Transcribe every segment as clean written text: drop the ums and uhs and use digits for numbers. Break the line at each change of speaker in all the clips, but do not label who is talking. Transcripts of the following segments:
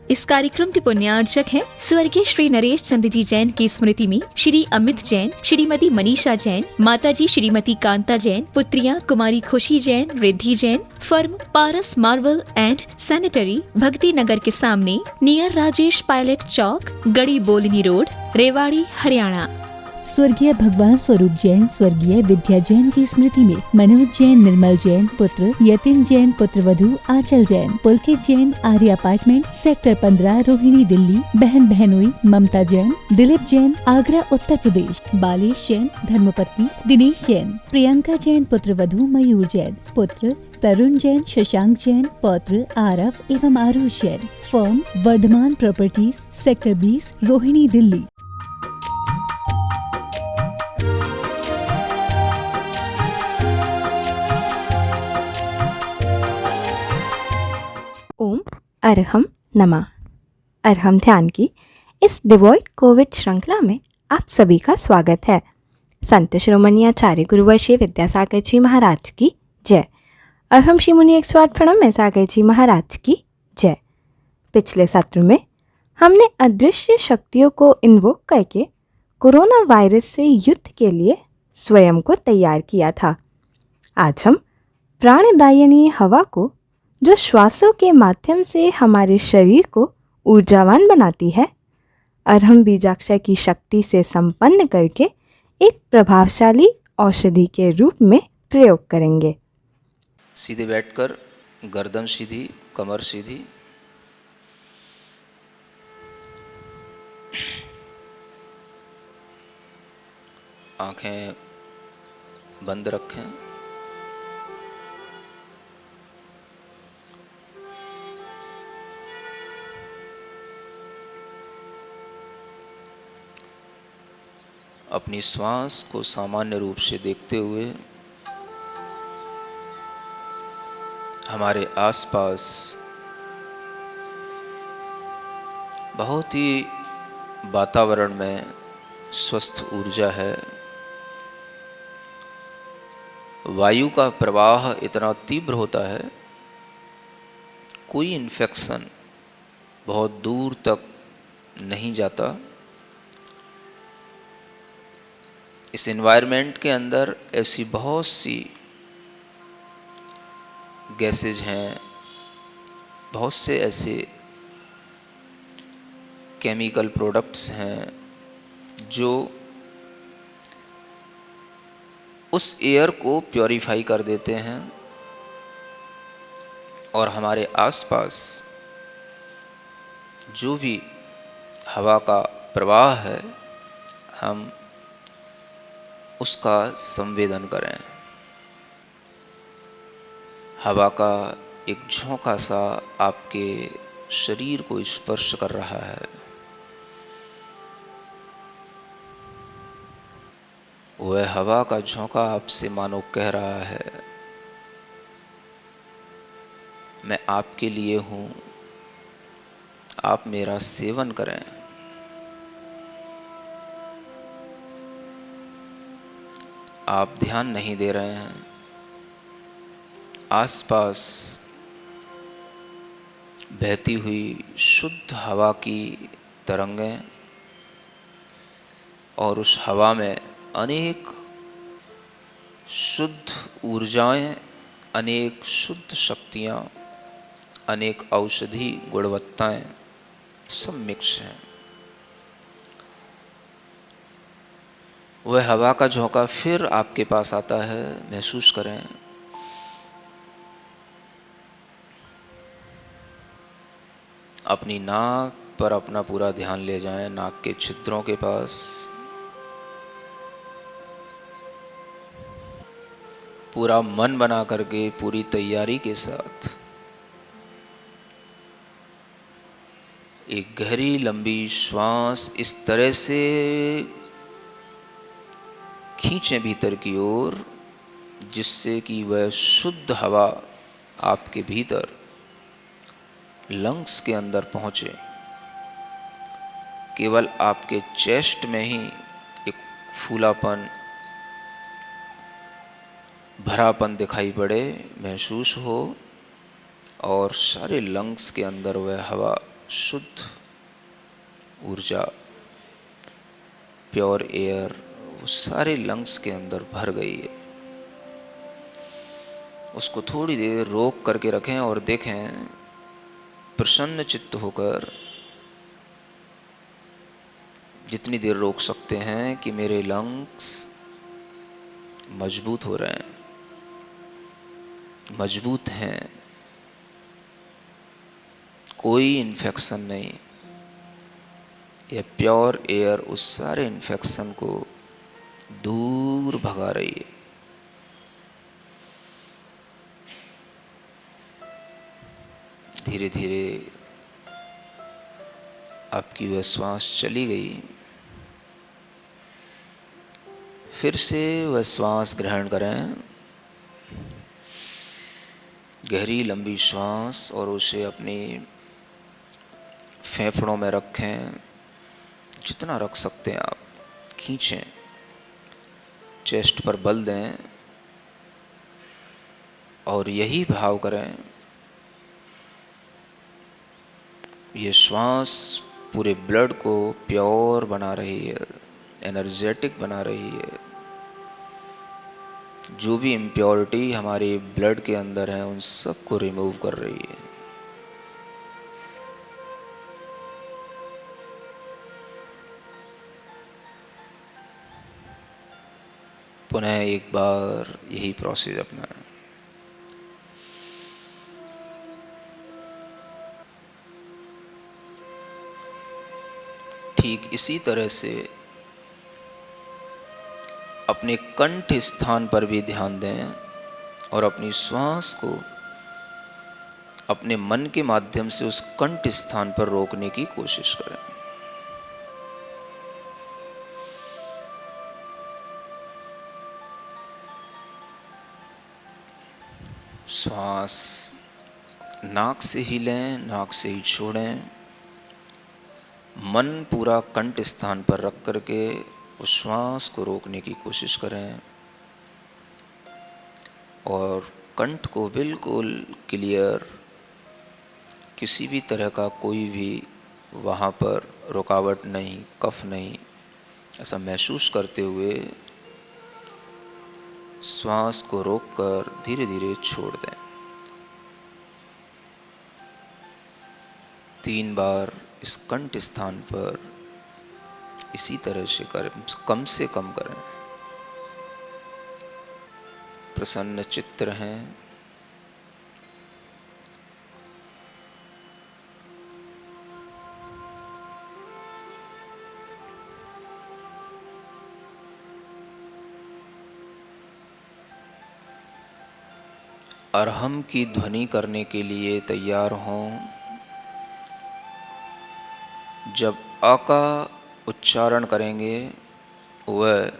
इस कार्यक्रम के पुण्यार्चक हैं स्वर्गीय श्री नरेश चंद जी जैन की स्मृति में श्री अमित जैन, श्रीमती मनीषा जैन, माताजी श्रीमती कांता जैन, पुत्रियां कुमारी खुशी Jain, Riddhi Jain. Firm Paras marble and sanitary, भक्ति नगर के सामने, नियर राजेश पायलट चौक, गड़ी बोलनी रोड, रेवाड़ी, हरियाणा।
स्वर्गीय भगवान स्वरूप जैन, स्वर्गीय विद्या जैन की स्मृति में मनोज जैन, निर्मल जैन पुत्र, यतिन जैन पुत्र वधू आंचल जैन, पुलकित जैन, आर्य अपार्टमेंट, सेक्टर 15, रोहिणी, दिल्ली। बहन बहनोई ममता जैन, दिलीप जैन, आगरा उत्तर प्रदेश। बालेश जैन, धर्मपत्नी दिनेश जैन, प्रियंका जैन पुत्र वधू मयूर जैन, पुत्र तरुण जैन, शशांक जैन, पौत्र आरव एवं Aarush Jain. Firm Varthaman properties, sector 20, Rohini, Delhi.
ओम अरहम नमः। अरहम ध्यान की इस डिवॉइड कोविड श्रृंखला में आप सभी का स्वागत है। संत शिरोमणि आचार्य गुरुवर श्री विद्यासागर जी महाराज की जय। अरहम श्री मुनि 108 प्रणम में सागर जी महाराज की जय। पिछले सत्र में हमने अदृश्य शक्तियों को इन्वोक करके कोरोना वायरस से युद्ध के लिए स्वयं को तैयार किया था। आज हम प्राणदायिनी हवा को, जो श्वासों के माध्यम से हमारे शरीर को ऊर्जावान बनाती है, अरहम बीजाक्षर की शक्ति से संपन्न करके एक प्रभावशाली औषधि के रूप में प्रयोग करेंगे।
सीधे बैठकर गर्दन सीधी, कमर सीधी, आंखें बंद रखें। अपनी श्वास को सामान्य रूप से देखते हुए हमारे आसपास बहुत ही वातावरण में स्वस्थ ऊर्जा है। वायु का प्रवाह इतना तीव्र होता है, कोई इन्फेक्शन बहुत दूर तक नहीं जाता। इस एनवायरनमेंट के अंदर ऐसी बहुत सी गैसेज हैं, बहुत से ऐसे केमिकल प्रोडक्ट्स हैं जो उस एयर को प्योरीफाई कर देते हैं और हमारे आसपास जो भी हवा का प्रवाह है, हम उसका संवेदन करें। हवा का एक झोंका सा आपके शरीर को स्पर्श कर रहा है। वह हवा का झोंका आपसे मानो कह रहा है, मैं आपके लिए हूँ, आप मेरा सेवन करें। आप ध्यान नहीं दे रहे हैं। आसपास बहती हुई शुद्ध हवा की तरंगें और उस हवा में अनेक शुद्ध ऊर्जाएं, अनेक शुद्ध शक्तियां, अनेक औषधि गुणवत्ताएं सब मिक्स हैं। वह हवा का झोंका फिर आपके पास आता है, महसूस करें। अपनी नाक पर अपना पूरा ध्यान ले जाएं, नाक के छिद्रों के पास। पूरा मन बना करके, पूरी तैयारी के साथ एक गहरी लंबी श्वास इस तरह से खींचें भीतर की ओर, जिससे कि वह शुद्ध हवा आपके भीतर लंग्स के अंदर पहुँचे। केवल आपके चेस्ट में ही एक फूलापन, भरापन दिखाई पड़े, महसूस हो, और सारे लंग्स के अंदर वह हवा शुद्ध ऊर्जा, प्योर एयर वो सारे लंग्स के अंदर भर गई है। उसको थोड़ी देर रोक करके रखें और देखें प्रसन्न चित्त होकर, जितनी देर रोक सकते हैं, कि मेरे लंग्स मजबूत हो रहे हैं, मजबूत हैं, कोई इन्फेक्शन नहीं। यह प्योर एयर उस सारे इन्फेक्शन को दूर भगा रही है। धीरे धीरे आपकी वह श्वास चली गई। फिर से वह श्वास ग्रहण करें, गहरी लंबी श्वास, और उसे अपनी फेफड़ों में रखें। जितना रख सकते हैं आप खींचें, चेस्ट पर बल दें और यही भाव करें, ये श्वास पूरे ब्लड को प्योर बना रही है, एनर्जेटिक बना रही है। जो भी इम्प्योरिटी हमारे ब्लड के अंदर है उन सब को रिमूव कर रही है। पुनः एक बार यही प्रोसेस अपनाएं। ठीक इसी तरह से अपने कंठ स्थान पर भी ध्यान दें और अपनी श्वास को अपने मन के माध्यम से उस कंठ स्थान पर रोकने की कोशिश करें। श्वास नाक से ही लें, नाक से ही छोड़ें। मन पूरा कंठ स्थान पर रख करके उस श्वास को रोकने की कोशिश करें और कंठ को बिल्कुल क्लियर, किसी भी तरह का कोई भी वहाँ पर रुकावट नहीं, कफ नहीं, ऐसा महसूस करते हुए श्वास को रोककर धीरे धीरे छोड़ दें। 3 बार इस कंठ स्थान पर इसी तरह से करें, कम से कम करें। प्रसन्न चित्त रहें। अरहम की ध्वनि करने के लिए तैयार हों। जब अ का उच्चारण करेंगे वह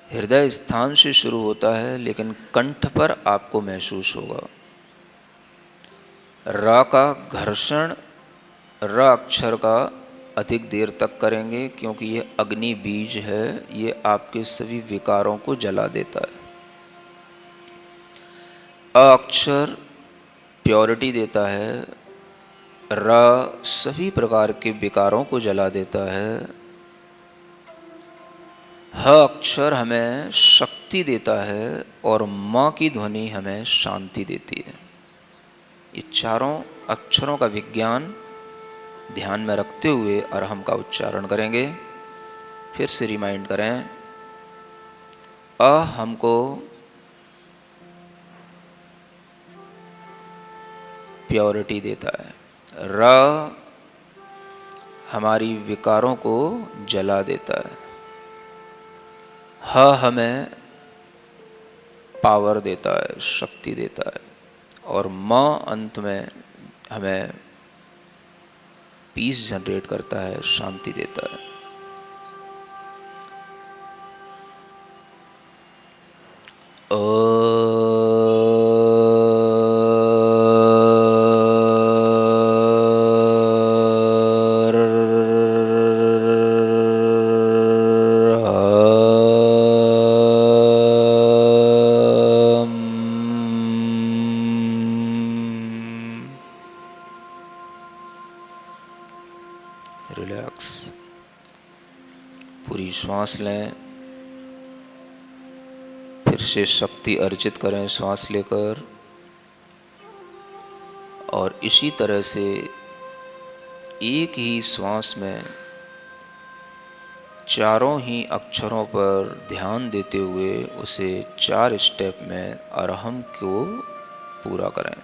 हृदय स्थान से शुरू होता है, लेकिन कंठ पर आपको महसूस होगा। र का घर्षण र अक्षर का अधिक देर तक करेंगे, क्योंकि ये अग्नि बीज है, ये आपके सभी विकारों को जला देता है। अ अक्षर प्योरिटी देता है, र सभी प्रकार के विकारों को जला देता है, ह अक्षर हमें शक्ति देता है और म की ध्वनि हमें शांति देती है। ये चारों अक्षरों का विज्ञान ध्यान में रखते हुए अरहम का उच्चारण करेंगे। फिर से रिमाइंड करें, अ हमको प्योरिटी देता है, र हमारी विकारों को जला देता है, ह हमें पावर देता है, शक्ति देता है, और म अंत में हमें पीस जनरेट करता है, शांति देता है। रिलैक्स। पूरी श्वास लें, फिर से शक्ति अर्जित करें श्वास लेकर, और इसी तरह से एक ही श्वास में चारों ही अक्षरों पर ध्यान देते हुए उसे 4 स्टेप में अरहम को पूरा करें।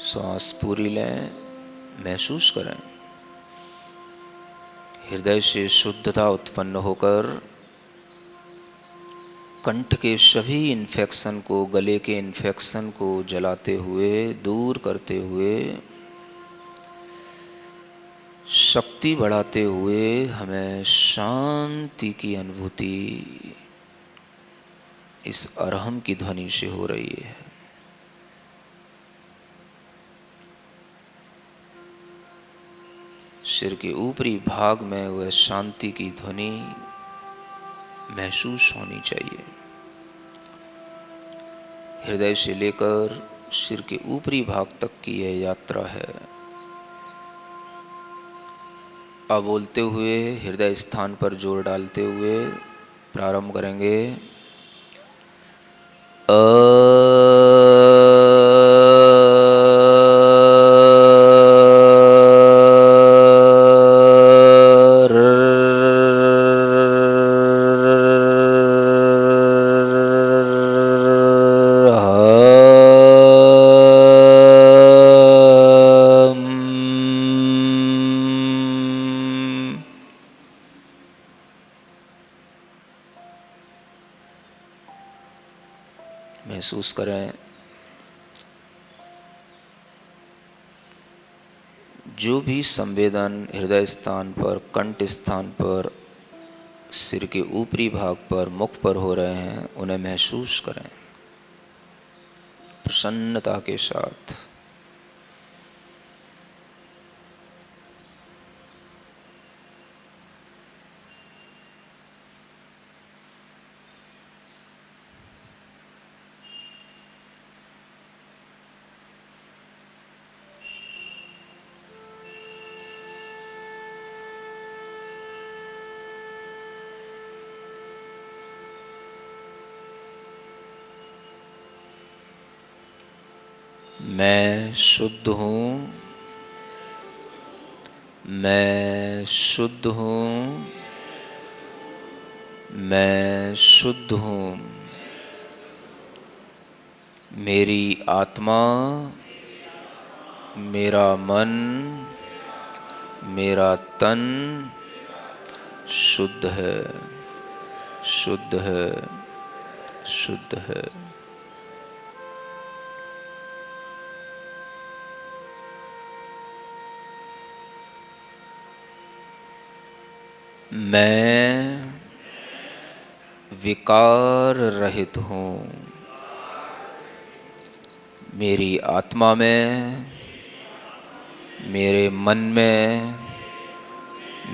श्वास पूरी लें, महसूस करें हृदय से शुद्धता उत्पन्न होकर कंठ के सभी इन्फेक्शन को, गले के इन्फेक्शन को जलाते हुए, दूर करते हुए, शक्ति बढ़ाते हुए हमें शांति की अनुभूति इस अरहम की ध्वनि से हो रही है। सिर के ऊपरी भाग में वह शांति की ध्वनि महसूस होनी चाहिए। हृदय से लेकर सिर के ऊपरी भाग तक की यह यात्रा है। अब बोलते हुए हृदय स्थान पर जोर डालते हुए प्रारंभ करेंगे। महसूस करें जो भी संवेदन हृदय स्थान पर, कंठ स्थान पर, सिर के ऊपरी भाग पर, मुख पर हो रहे हैं, उन्हें महसूस करें प्रसन्नता के साथ। मैं शुद्ध हूँ, मैं शुद्ध हूँ, मैं शुद्ध हूँ। मेरी आत्मा, मेरा मन, मेरा तन शुद्ध है, शुद्ध है, शुद्ध है। मैं विकार रहित हूँ। मेरी आत्मा में, मेरे मन में,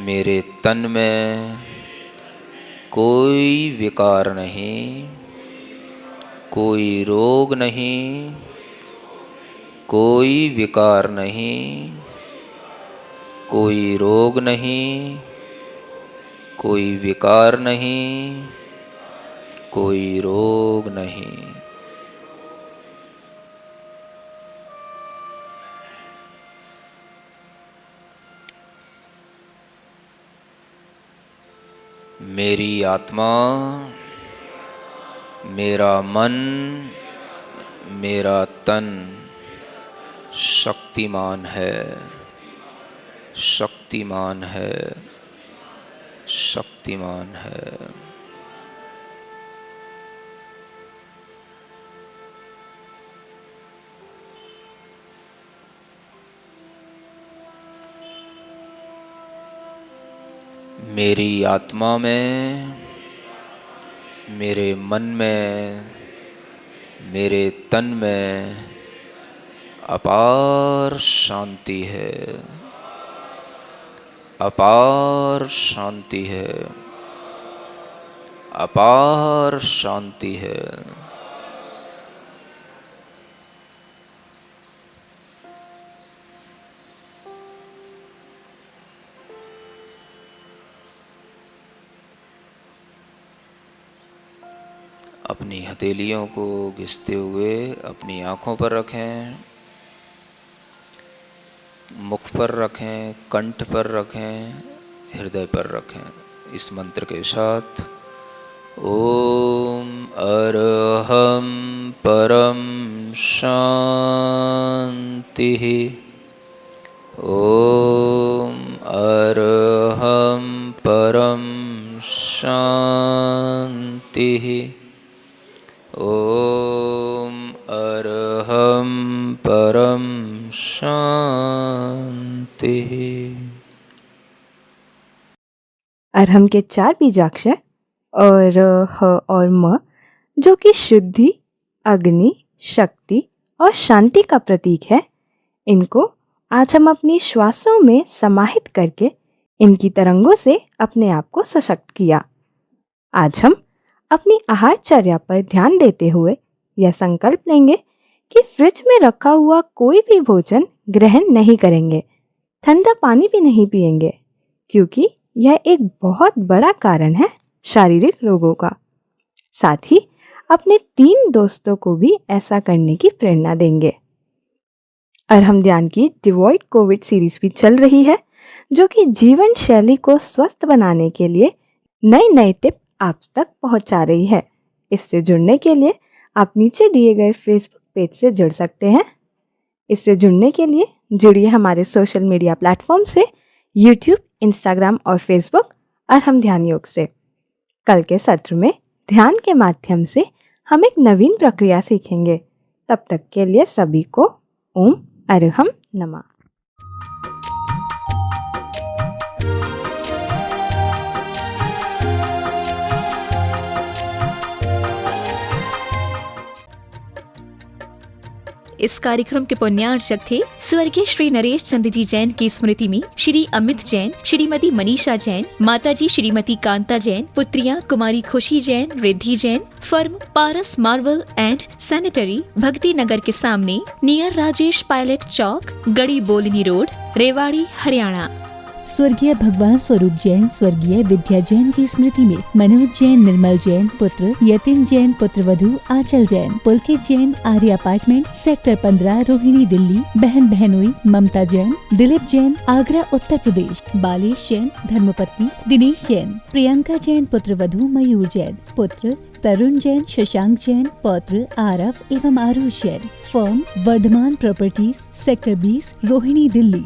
मेरे तन में कोई विकार नहीं, कोई रोग नहीं, कोई विकार नहीं, कोई रोग नहीं, कोई विकार नहीं, कोई रोग नहीं। मेरी आत्मा, मेरा मन, मेरा तन शक्तिमान है, शक्तिमान है, शक्तिमान है। मेरी आत्मा में, मेरे मन में, मेरे तन में अपार शांति है, अपार शांति है, अपार शांति है। अपनी हथेलियों को घिसते हुए अपनी आँखों पर रखें, मुख पर रखें, कंठ पर रखें, हृदय पर रखें। इस मंत्र के साथ ओम अरहम परम शांति, ओम अरहम परम शांति, ओम अरहम परम शांति।
अरहम के 4 बीजाक्षर और ह और म, जो कि शुद्धि, अग्नि, शक्ति और शांति का प्रतीक है, इनको आज हम अपनी श्वासों में समाहित करके इनकी तरंगों से अपने आप को सशक्त किया। आज हम अपनी आहारचर्या पर ध्यान देते हुए यह संकल्प लेंगे कि फ्रिज में रखा हुआ कोई भी भोजन ग्रहण नहीं करेंगे, ठंडा पानी भी नहीं पिएंगे, क्योंकि यह एक बहुत बड़ा कारण है शारीरिक रोगों का। साथ ही अपने 3 दोस्तों को भी ऐसा करने की प्रेरणा देंगे। अरहम ध्यान की डिवॉइड कोविड सीरीज भी चल रही है, जो कि जीवन शैली को स्वस्थ बनाने के लिए नए नए टिप आप तक पहुंचा रही है। इससे जुड़ने के लिए आप नीचे दिए गए फेसबुक पेज से जुड़ सकते हैं। इससे जुड़ने के लिए जुड़िए हमारे सोशल मीडिया प्लेटफॉर्म से, यूट्यूब, इंस्टाग्राम और फेसबुक अरहम ध्यान योग से। कल के सत्र में ध्यान के माध्यम से हम एक नवीन प्रक्रिया सीखेंगे। तब तक के लिए सभी को ओम अरहम नमः।
इस कार्यक्रम के पुण्यार्चक थे स्वर्गीय श्री नरेश चंद जी जैन की स्मृति में श्री अमित जैन, श्रीमती मनीषा जैन, माताजी श्रीमती कांता जैन, पुत्रियां कुमारी खुशी Jain, Riddhi Jain. Firm Paras marble and sanitary, भक्ति नगर के सामने, नियर राजेश पायलट चौक, गड़ी बोलनी रोड, रेवाड़ी, हरियाणा।
स्वर्गीय भगवान स्वरूप जैन, स्वर्गीय विद्या जैन की स्मृति में मनोज जैन, निर्मल जैन पुत्र, यतिन जैन पुत्रवधू आंचल जैन, पुलकित जैन, आर्य अपार्टमेंट, सेक्टर 15, रोहिणी, दिल्ली। बहन बहनोई ममता जैन, दिलीप जैन, आगरा, उत्तर प्रदेश। बालेश जैन, धर्मपत्नी दिनेश जैन, प्रियंका जैन पुत्रवधू, मयूर जैन पुत्र, तरुण जैन, शशांक जैन पौत्र, आरव एवं Aarush Jain. Firm Varthaman properties, sector 20, Rohini, Delhi.